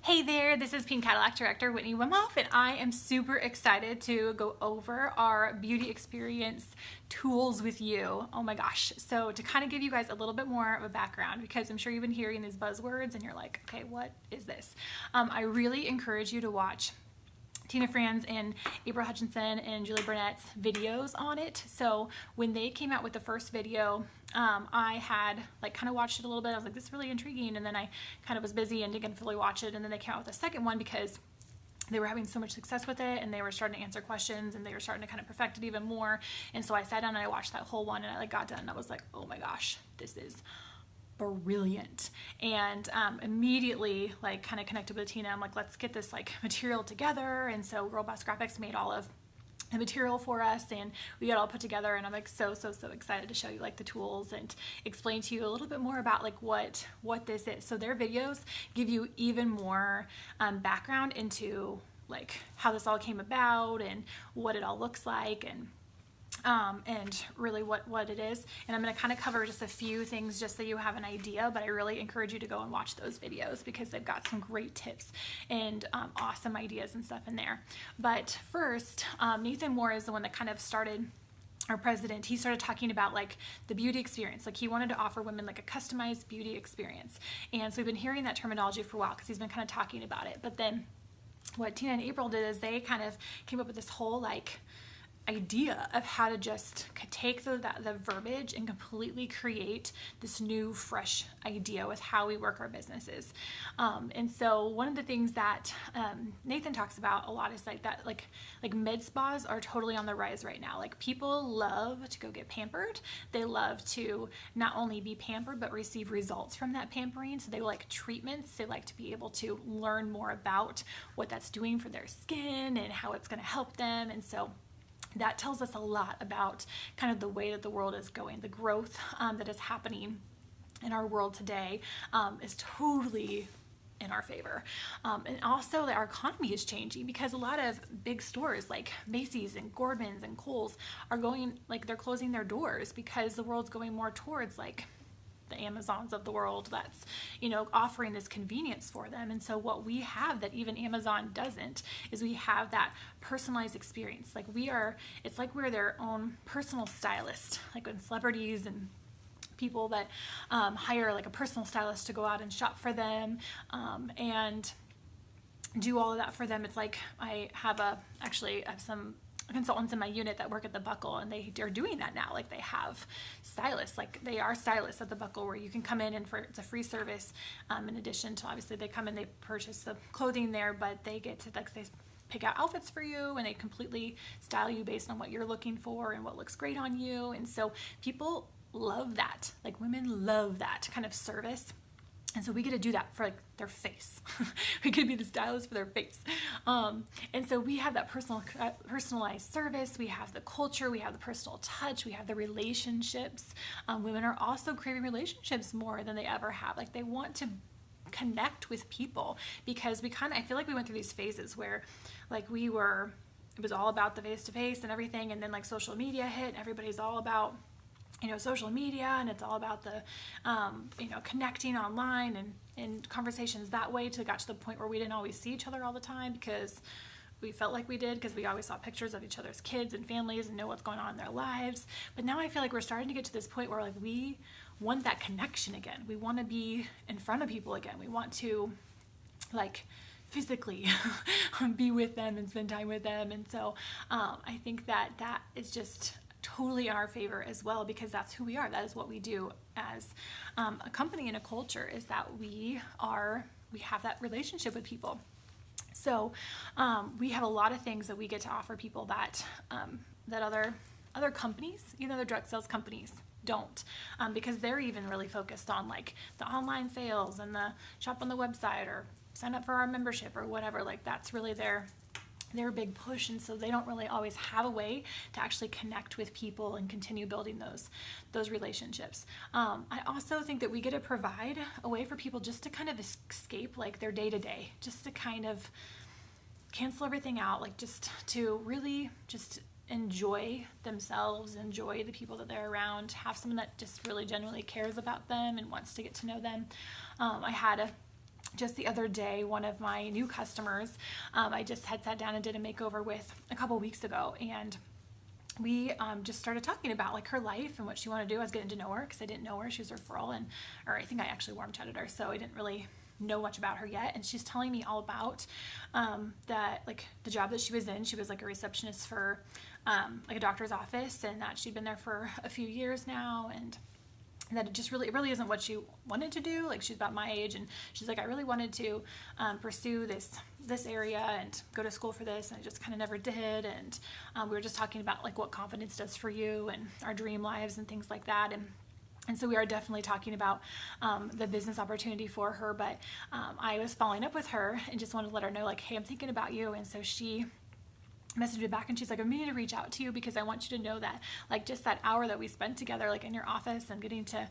Hey there, this is Pink Cadillac Director Whitney Wimhoff, and I am super excited to go over our beauty experience tools with you. Oh my gosh. So to kind of give you guys a little bit more of a background, because I'm sure you've been hearing these buzzwords and you're like, okay, what is this? I really encourage you to watch Tina Franz and April Hutchinson and Julie Burnett's videos on it. So when they came out with the first video, I had like kind of watched it a little bit. I was like, this is really intriguing. And then I kind of was busy and didn't fully watch it. And then they came out with a second one because they were having so much success with it and they were starting to answer questions and they were starting to kind of perfect it even more. And so I sat down and I watched that whole one and I like got done and I was like, oh my gosh, this is brilliant. And immediately like kind of connected with Tina. I'm like, let's get this like material together. And so Girl Boss Graphics made all of the material for us and we got all put together, and I'm like so excited to show you like the tools and explain to you a little bit more about like what this is. So their videos give you even more background into like how this all came about and what it all looks like and really what it is. And I'm going to kind of cover just a few things just so you have an idea, but I really encourage you to go and watch those videos because they've got some great tips and awesome ideas and stuff in there. But first, Nathan Moore is the one that kind of started, our president. He started talking about like the beauty experience. Like he wanted to offer women like a customized beauty experience. And so we've been hearing that terminology for a while because he's been kind of talking about it. But then what Tina and April did is they kind of came up with this whole like idea of how to just take the verbiage and completely create this new fresh idea with how we work our businesses. And so one of the things that Nathan talks about a lot is like that like med spas are totally on the rise right now. Like people love to go get pampered. They love to not only be pampered but receive results from that pampering. So they like treatments. They like to be able to learn more about what that's doing for their skin and how it's going to help them. And so that tells us a lot about kind of the way that the world is going. The growth that is happening in our world today is totally in our favor. And also that our economy is changing because a lot of big stores like Macy's and Gordon's and Kohl's are going, like they're closing their doors because the world's going more towards like the Amazons of the world that's, you know, offering this convenience for them. And so what we have that even Amazon doesn't is we have that personalized experience. Like it's like we're their own personal stylist, like when celebrities and people that hire like a personal stylist to go out and shop for them and do all of that for them. It's like I have some consultants in my unit that work at the Buckle, and they are doing that now. Like they have stylists, like they are stylists at the Buckle, where you can come in and it's a free service. In addition to obviously they come in, they purchase the clothing there, but they get to like they pick out outfits for you and they completely style you based on what you're looking for and what looks great on you. And so people love that. Like women love that kind of service. And so we get to do that for like their face. We get to be the stylist for their face. And so we have that personalized service. We have the culture. We have the personal touch. We have the relationships. Women are also craving relationships more than they ever have. Like they want to connect with people because I feel like we went through these phases where like it was all about the face-to-face and everything. And then like social media hit and everybody's all about, you know, social media, and it's all about the, you know, connecting online and conversations that way got to the point where we didn't always see each other all the time because we felt like we did because we always saw pictures of each other's kids and families and know what's going on in their lives. But now I feel like we're starting to get to this point where like we want that connection again. We want to be in front of people again. We want to like physically be with them and spend time with them. And so I think that is just totally in our favor as well because that's who we are. That is what we do as a company and a culture, is that we have that relationship with people. So we have a lot of things that we get to offer people that other companies, you know, the direct sales companies don't, because they're even really focused on like the online sales and the shop on the website or sign up for our membership or whatever. Like that's really their big push, and so they don't really always have a way to actually connect with people and continue building those relationships. I also think that we get to provide a way for people just to kind of escape like their day-to-day, just to kind of cancel everything out, like just to really just enjoy themselves, enjoy the people that they're around, have someone that just really genuinely cares about them and wants to get to know them. I had just the other day, one of my new customers, I just had sat down and did a makeover with a couple weeks ago, and we just started talking about like her life and what she wanted to do. I was getting to know her because I didn't know her. She was a referral, or I think I actually warm chatted her, so I didn't really know much about her yet. And she's telling me all about that, like the job that she was in. She was like a receptionist for like a doctor's office, and that she'd been there for a few years now, and that it really isn't what she wanted to do. Like, she's about my age, and she's like, I really wanted to pursue this area and go to school for this, and I just kind of never did. And we were just talking about like what confidence does for you and our dream lives and things like that. And so we are definitely talking about the business opportunity for her, but I was following up with her and just wanted to let her know, like, hey, I'm thinking about you. And so she messaged me back, and she's like, I'm meaning to reach out to you because I want you to know that, like, just that hour that we spent together, like in your office and getting to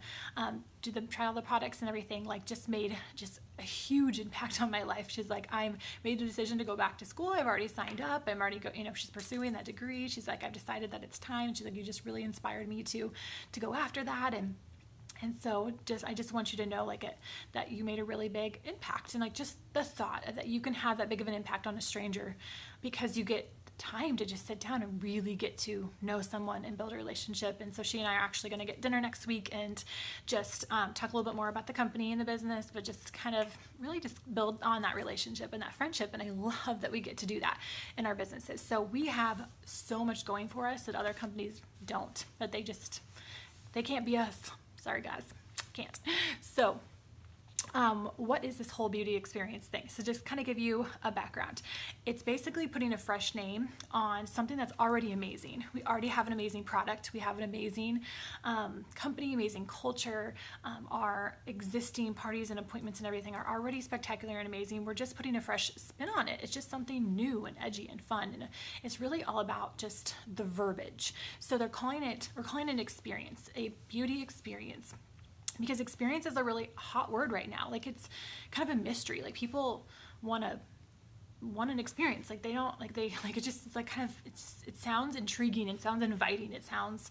try all the products and everything, like just made just a huge impact on my life. She's like, I made the decision to go back to school. I've already signed up. I'm already she's pursuing that degree. She's like, I've decided that it's time. She's like, you just really inspired me to go after that. And so I just want you to know, like, that you made a really big impact. And like, just the thought that you can have that big of an impact on a stranger because you get time to just sit down and really get to know someone and build a relationship. And so she and I are actually going to get dinner next week and just talk a little bit more about the company and the business, but just kind of really just build on that relationship and that friendship. And I love that we get to do that in our businesses. So we have so much going for us that other companies don't, that they can't be us. Sorry guys, can't. So what is this whole beauty experience thing? So just kind of give you a background. It's basically putting a fresh name on something that's already amazing. We already have an amazing product. We have an amazing company, amazing culture. Our existing parties and appointments and everything are already spectacular and amazing. We're just putting a fresh spin on it. It's just something new and edgy and fun. And it's really all about just the verbiage. So we're calling it an experience, a beauty experience. Because experience is a really hot word right now. Like, it's kind of a mystery. Like, people want an experience. Like, they don't, like, it's like kind of, it sounds intriguing. It sounds inviting. It sounds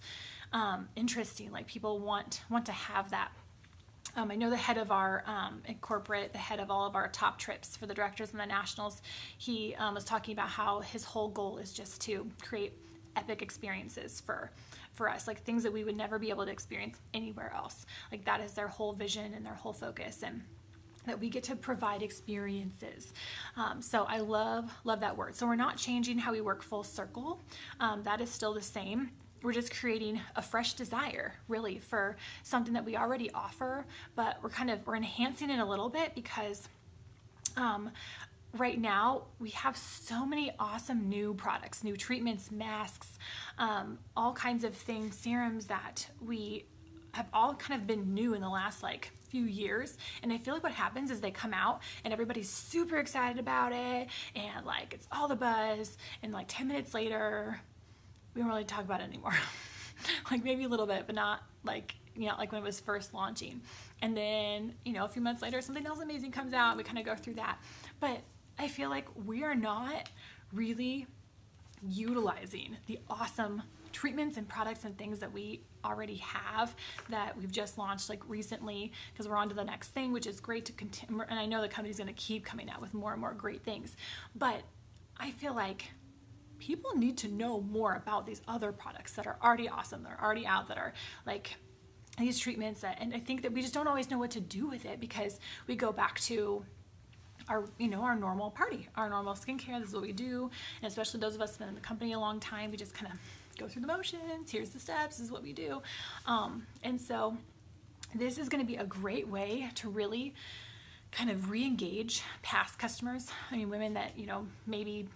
interesting. Like, people want to have that. I know the head of our the head of all of our top trips for the directors and the nationals, he was talking about how his whole goal is just to create epic experiences for us, like things that we would never be able to experience anywhere else. Like, that is their whole vision and their whole focus, and that we get to provide experiences. So I love that word. So we're not changing how we work full circle. That is still the same. We're just creating a fresh desire, really, for something that we already offer, but we're enhancing it a little bit because right now we have so many awesome new products, new treatments, masks, all kinds of things, serums that we have all kind of been new in the last like few years. And I feel like what happens is they come out and everybody's super excited about it, and like it's all the buzz, and like 10 minutes later we don't really talk about it anymore. Like, maybe a little bit, but not like, like when it was first launching. And then, a few months later something else amazing comes out and we kind of go through that. But I feel like we are not really utilizing the awesome treatments and products and things that we already have, that we've just launched like recently, because we're on to the next thing, which is great to continue. And I know the company's going to keep coming out with more and more great things, but I feel like people need to know more about these other products that are already awesome, that are already out, that are like these treatments and I think that we just don't always know what to do with it, because we go back to our normal party, our normal skincare. This is what we do. And especially those of us who've been in the company a long time, we just kind of go through the motions. Here's the steps. This is what we do. And so this is going to be a great way to really kind of re-engage past customers. I mean, women that, maybe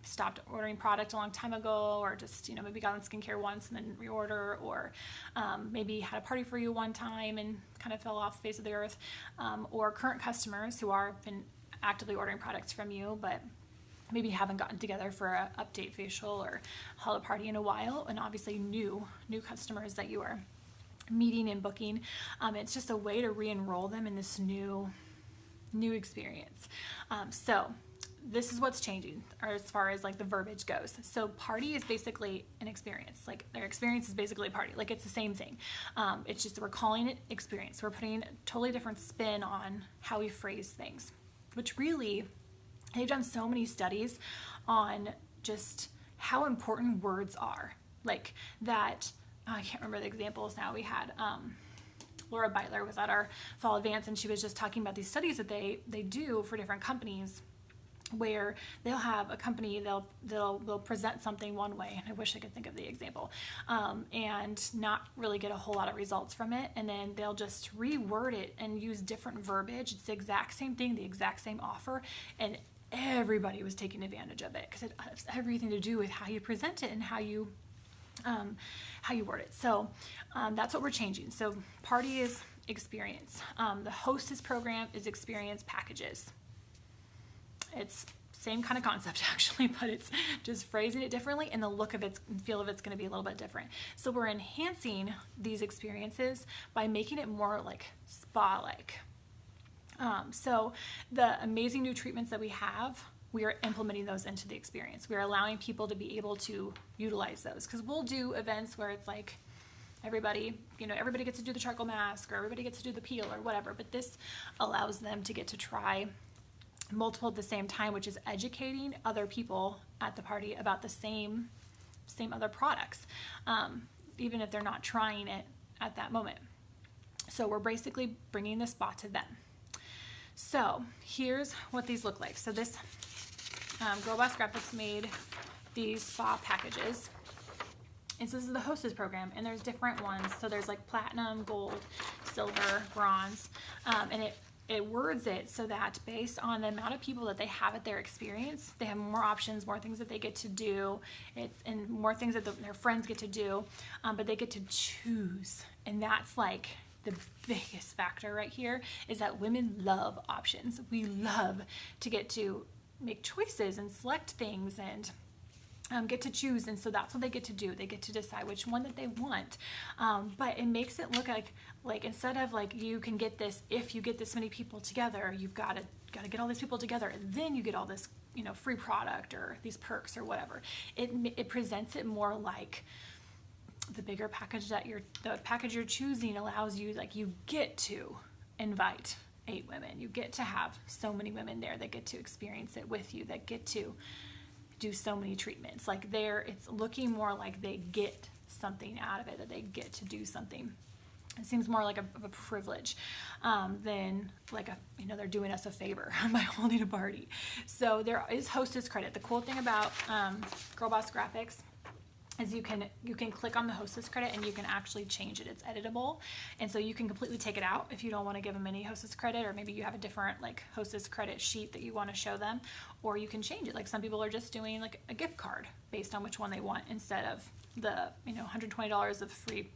stopped ordering product a long time ago, or just, maybe got on skincare once and then reorder, or maybe had a party for you one time and kind of fell off the face of the earth, or current customers who are been actively ordering products from you, but maybe haven't gotten together for a update facial or holiday party in a while, and obviously new customers that you are meeting and booking. It's just a way to re-enroll them in this new experience. So this is what's changing, or as far as like the verbiage goes. So party is basically an experience. Like their experience is basically a party. Like it's the same thing. It's just we're calling it experience. We're putting a totally different spin on how we phrase things, which really, they've done so many studies on just how important words are. Like that, I can't remember the examples now. We had Laura Beitler was at our fall advance, and she was just talking about these studies that they do for different companies, where they'll have a company, they'll present something one way, and I wish I could think of the example, and not really get a whole lot of results from it, and then they'll just reword it and use different verbiage. It's the exact same thing, the exact same offer, and everybody was taking advantage of it because it has everything to do with how you present it and how you word it. So that's what we're changing. So party is experience. The hostess program is experience packages. It's same kind of concept actually, but it's just phrasing it differently, and the look of it, feel of it's going to be a little bit different. So we're enhancing these experiences by making it more like spa-like. So the amazing new treatments that we have, we are implementing those into the experience. We are allowing people to be able to utilize those, because we'll do events where it's like everybody gets to do the charcoal mask, or everybody gets to do the peel or whatever, but this allows them to get to try multiple at the same time, which is educating other people at the party about the same other products, even if they're not trying it at that moment. So we're basically bringing the spa to them. So here's what these look like. So this Girl Boss Graphics made these spa packages, and so this is the hostess program, and there's different ones. So there's like platinum, gold, silver, bronze, and it words it so that based on the amount of people that they have at their experience, they have more options, more things that they get to do, and more things that their friends get to do, but they get to choose. And that's like the biggest factor right here, is that women love options. We love to get to make choices and select things and get to choose, and so that's what they get to do. They get to decide which one that they want, but it makes it look like instead of like you can get this if you get this many people together, you've got to get all these people together, and then you get all this free product or these perks or whatever. It presents it more like the bigger package the package you're choosing allows you, like, you get to invite 8 women, you get to have so many women there that get to experience it with you, that get to do so many treatments. Like it's looking more like they get something out of it, that they get to do something. It seems more like a privilege than like they're doing us a favor by holding a party. So there is hostess credit. The cool thing about Girl Boss Graphics is you can click on the hostess credit and you can actually change it. It's editable, and so you can completely take it out if you don't want to give them any hostess credit, or maybe you have a different like hostess credit sheet that you want to show them, or you can change it. Like some people are just doing like a gift card based on which one they want, instead of the $120 of free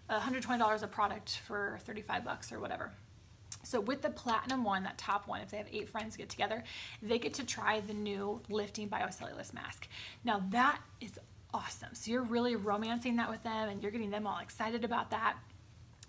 $120 of product for $35 or whatever. So with the platinum one, that top one, if they have 8 friends get together, they get to try the new lifting biocellulose mask. Now that is awesome. So you're really romancing that with them, and you're getting them all excited about that,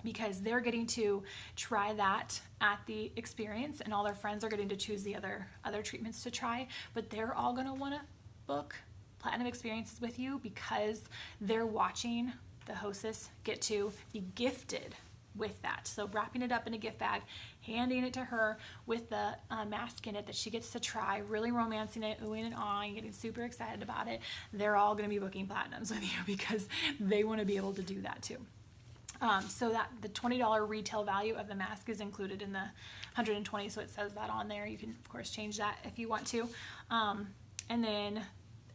because they're getting to try that at the experience, and all their friends are getting to choose the other treatments to try, but they're all going to want to book platinum experiences with you because they're watching the hostess get to be gifted with that. So wrapping it up in a gift bag, handing it to her with the mask in it that she gets to try, really romancing it, oohing and ahhing, getting super excited about it. They're all going to be booking platinums with you because they want to be able to do that too. So that the $20 retail value of the mask is included in the $120, so it says that on there. You can of course change that if you want to, and then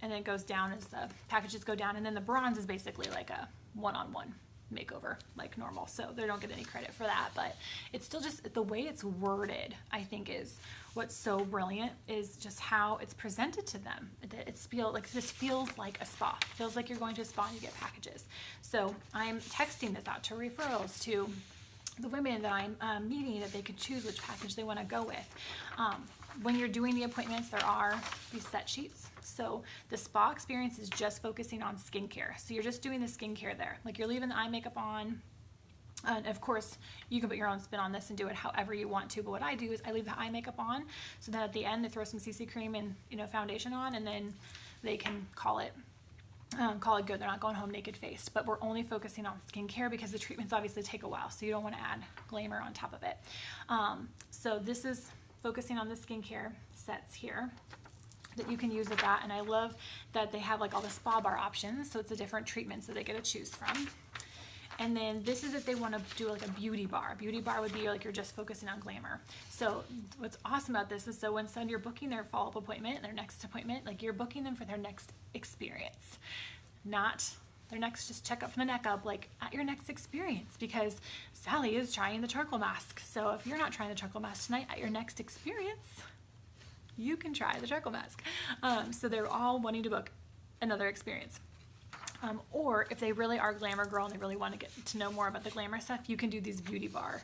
it goes down as the packages go down, and then the bronze is basically like a one-on-one makeover like normal, so they don't get any credit for that, but it's still just the way it's worded, I think, is what's so brilliant, is just how it's presented to them. This feels like a spa. It feels like you're going to a spa and you get packages. So I'm texting this out to referrals to the women that I'm meeting, that they can choose which package they want to go with. When you're doing the appointments, there are these set sheets. So the spa experience is just focusing on skincare. So you're just doing the skincare there. Like you're leaving the eye makeup on, And of course, you can put your own spin on this and do it however you want to. But what I do is I leave the eye makeup on, so that at the end they throw some CC cream and foundation on, and then they can call it good. They're not going home naked faced. But we're only focusing on skincare because the treatments obviously take a while, so you don't want to add glamour on top of it. So this is focusing on the skincare sets here that you can use with that. And I love that they have like all the spa bar options, so it's a different treatment, so they get to choose from. And then this is if they want to do like a beauty bar. Beauty bar would be like you're just focusing on glamour. So what's awesome about this is, so when you're booking their follow-up appointment, their next appointment, like you're booking them for their next experience, not their next just check up from the neck up, like at your next experience, because Sally is trying the charcoal mask. So if you're not trying the charcoal mask tonight, at your next experience, you can try the charcoal mask. So they're all wanting to book another experience. Or if they really are glamour girl and they really want to get to know more about the glamour stuff, you can do these beauty bar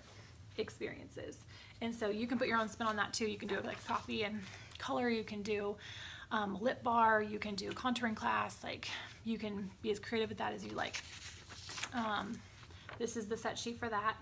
experiences. And so you can put your own spin on that too. You can do it like coffee and color. You can do lip bar. You can do contouring class. Like you can be as creative with that as you like. This is the set sheet for that.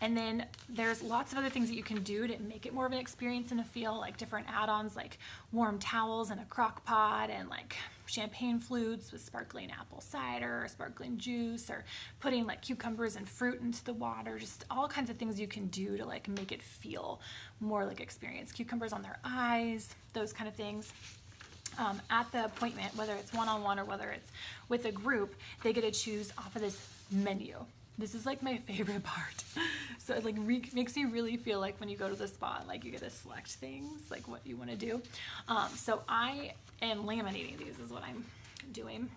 And then there's lots of other things that you can do to make it more of an experience and a feel, like different add-ons like warm towels and a crock pot, and like champagne flutes with sparkling apple cider or sparkling juice, or putting like cucumbers and fruit into the water. Just all kinds of things you can do to like make it feel more like experience. Cucumbers on their eyes, those kind of things. At the appointment, whether it's one-on-one or whether it's with a group, they get to choose off of this menu. This is like my favorite part. So it like makes you really feel like when you go to the spa, like you get to select things, like what you want to do. So I am laminating these is what I'm doing.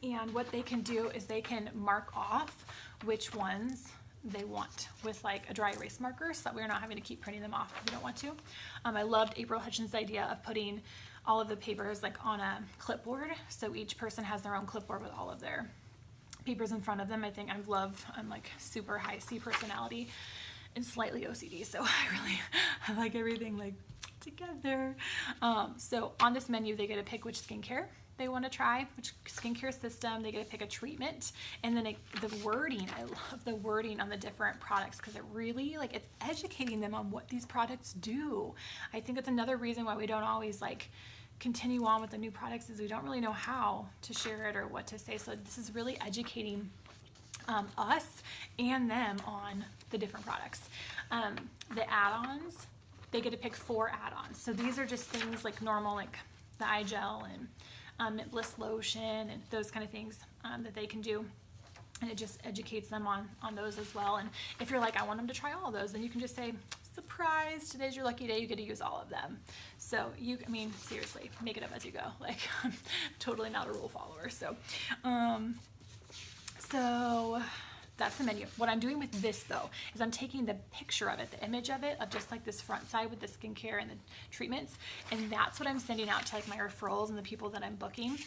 And what they can do is they can mark off which ones they want with like a dry erase marker, so that we're not having to keep printing them off if we don't want to. I loved April Hutchins' idea of putting all of the papers like on a clipboard. So each person has their own clipboard with all of their papers in front of them. I'm like super high C personality and slightly OCD, so I like everything like together. So on this menu, they get to pick which skincare they want to try, which skincare system. They get to pick a treatment, and then the wording. I love the wording on the different products, because it really like it's educating them on what these products do. I think it's another reason why we don't always like continue on with the new products, is we don't really know how to share it or what to say. So this is really educating us and them on the different products. The add-ons, they get to pick 4 add-ons. So these are just things like normal, like the eye gel and Mint Bliss lotion and those kind of things that they can do. And it just educates them on those as well. And if you're like, I want them to try all of those, then you can just say, surprise, today's your lucky day, you get to use all of them. So seriously, make it up as you go. Like, I'm totally not a rule follower. So that's the menu. What I'm doing with this though, is I'm taking the picture of it, the image of it, of just like this front side with the skincare and the treatments. And that's what I'm sending out to like my referrals and the people that I'm booking.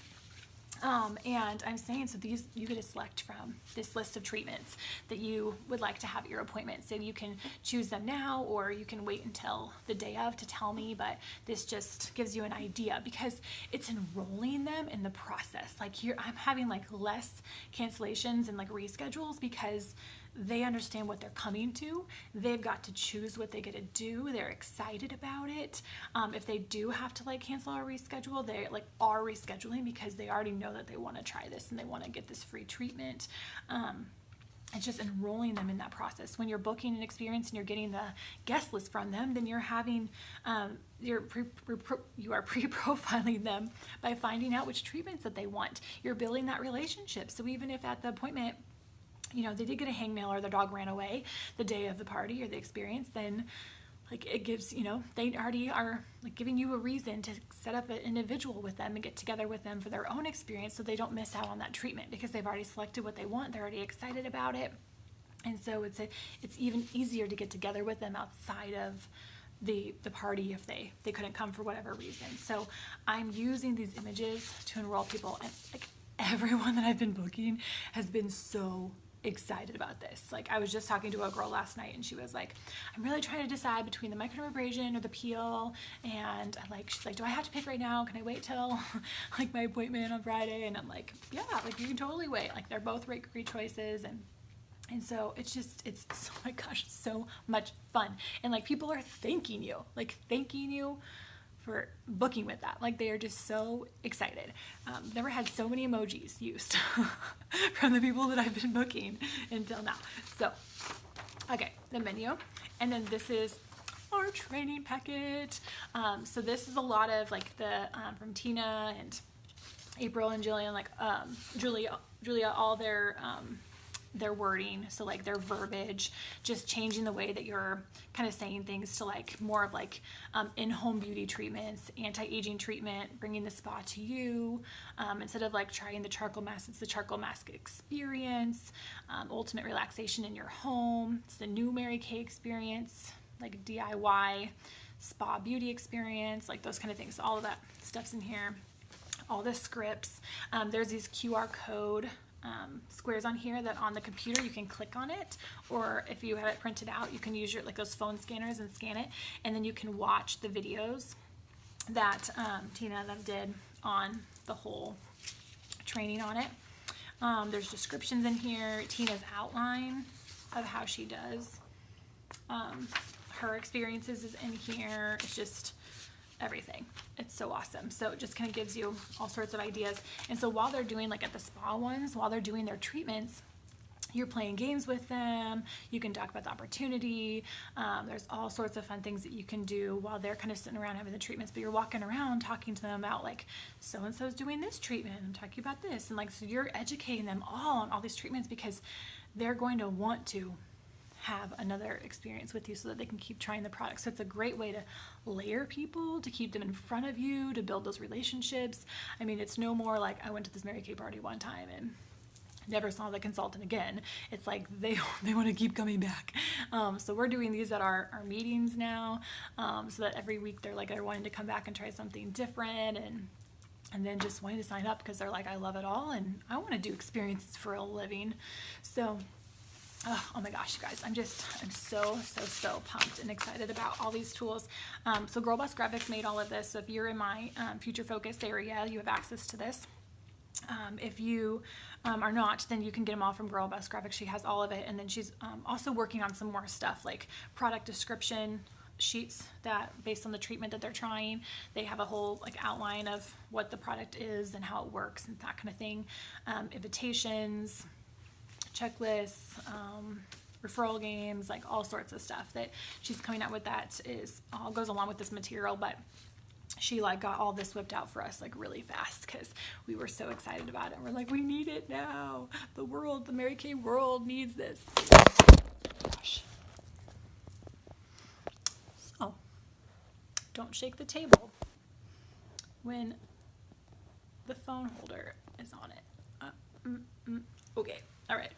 And I'm saying, so these, you get to select from this list of treatments that you would like to have at your appointment. So you can choose them now, or you can wait until the day of to tell me, but this just gives you an idea, because it's enrolling them in the process. Like I'm having like less cancellations and like reschedules, because they understand what they're coming to. They've got to choose what they get to do. They're excited about it. If they do have to like cancel or reschedule, they like are rescheduling because they already know that they want to try this and they want to get this free treatment. It's just enrolling them in that process. When you're booking an experience and you're getting the guest list from them, then you're having, you are pre-profiling them by finding out which treatments that they want. You're building that relationship. So even if at the appointment, they did get a hangnail or their dog ran away the day of the party or the experience, then like it gives, they already are like giving you a reason to set up an individual with them and get together with them for their own experience, so they don't miss out on that treatment, because they've already selected what they want. They're already excited about it. And so it's even easier to get together with them outside of the party if they couldn't come for whatever reason. So I'm using these images to enroll people, and like everyone that I've been booking has been so excited about this. Like I was just talking to a girl last night, and she was like, I'm really trying to decide between the microdermabrasion or the peel, and she's like, do I have to pick right now? Can I wait till like my appointment on Friday? And I'm like, yeah, like you can totally wait. Like they're both great choices. And And so it's oh my gosh, so much fun. And like people are thanking you for booking with that. Like they are just so excited. Never had so many emojis used from the people that I've been booking until now. So, okay, the menu. And then this is our training packet. So this is a lot of like the, from Tina and April and Jillian, like Julia, all their wording, so like their verbiage, just changing the way that you're kind of saying things to like more of like in-home beauty treatments, anti-aging treatment, bringing the spa to you, instead of like trying the charcoal mask, it's the charcoal mask experience, ultimate relaxation in your home, it's the new Mary Kay experience, like DIY spa beauty experience, like those kind of things. All of that stuff's in here, all the scripts. There's these QR code squares on here that on the computer you can click on it, or if you have it printed out you can use your like those phone scanners and scan it, and then you can watch the videos that Tina did on the whole training on it. There's descriptions in here, Tina's outline of how she does her experiences is in here. It's just everything. It's so awesome. So it just kind of gives you all sorts of ideas. And so while they're doing, like at the spa ones, while they're doing their treatments, you're playing games with them. You can talk about the opportunity. There's all sorts of fun things that you can do while they're kind of sitting around having the treatments, but you're walking around talking to them about like, so-and-so's doing this treatment. I'm talking about this. And like, so you're educating them all on all these treatments because they're going to want to have another experience with you so that they can keep trying the product. So it's a great way to layer people, to keep them in front of you, to build those relationships. I mean, it's no more like I went to this Mary Kay party one time and never saw the consultant again. It's like they want to keep coming back. So we're doing these at our meetings now, so that every week they're wanting to come back and try something different, and then just wanting to sign up because they're like, I love it all and I want to do experiences for a living. So oh my gosh, you guys, I'm so pumped and excited about all these tools. So Girl Boss Graphics made all of this. So if you're in my future focus area, you have access to this. If you are not, then you can get them all from Girl Boss Graphics. She has all of it. And then she's also working on some more stuff like product description sheets that based on the treatment that they're trying. They have a whole like outline of what the product is and how it works and that kind of thing. Invitations, checklists, referral games, like all sorts of stuff that she's coming out with that is all goes along with this material, but she like got all this whipped out for us like really fast because we were so excited about it. We're like, we need it now. The Mary Kay world needs this. Gosh. So don't shake the table when the phone holder is on it. Okay. All right.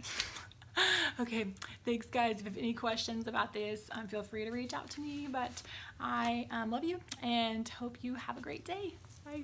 Okay. Thanks, guys. If you have any questions about this, feel free to reach out to me. But I love you and hope you have a great day. Bye.